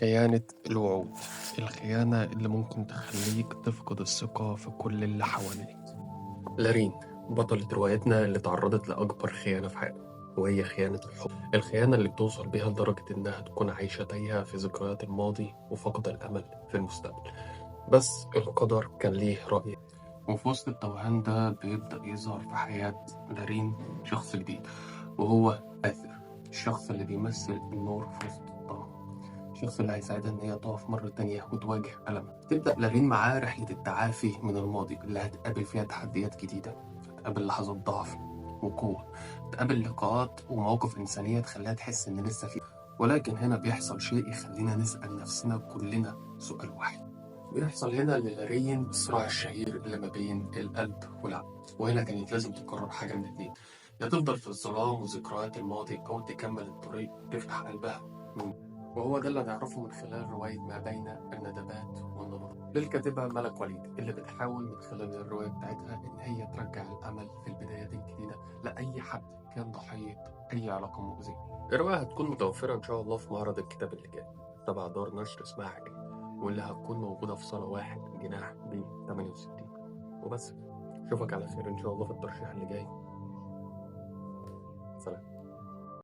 خيانة الوعود، الخيانة اللي ممكن تخليك تفقد الثقة في كل اللي حواليك. لارين بطلة روايتنا اللي تعرضت لأكبر خيانة في حياتها، وهي خيانة الحب. الخيانة اللي بتوصل بيها لدرجة إنها تكون عايشة تايهة في ذكريات الماضي وفقد الأمل في المستقبل. بس القدر كان ليه رأي، وفي وسط التوهان ده بيبدأ يظهر في حياة لارين شخص جديد، وهو آثر، الشخص اللي بيمثل النور في وسط الضلمة، الشخص اللي هيساعدها إن هي تقف مرة تانية وتواجه ألمها. تبدأ لارين معاه رحلة التعافي من الماضي اللي هتقابل فيها تحديات جديدة، هتقابل لحظات ضعف وقوة، تقابل لقاءات ومواقف إنسانية تخليها تحس إن لسه في. ولكن هنا بيحصل شيء يخلينا نسأل نفسنا كلنا سؤال واحد. بيحصل هنا للارين الصراع الشهير اللي ما بين القلب والعقل، وهنا كانت لازم تقرر حاجة من الاتنين: يا تفضل في الظلام وذكريات الماضي، أو تكمل الطريق وتفتح قلبها من. وهو ده اللي نعرفه من خلال رواية ما بين الندبات والنبضات للكاتبة ملك وليد، اللي بتحاول من خلال الرواية بتاعتها إن هي ترجع الأمل في البدايات الجديدة لأي حد كان ضحية أي علاقة مؤذية. الرواية هتكون متوفرة إن شاء الله في معرض الكتاب اللي جاي تبع دار نشر اسمها حكاية، واللي هتكون موجودة في صالة واحد جناح ب 68. وبس، أشوفك على خير إن شاء الله في الترشيح اللي جاي.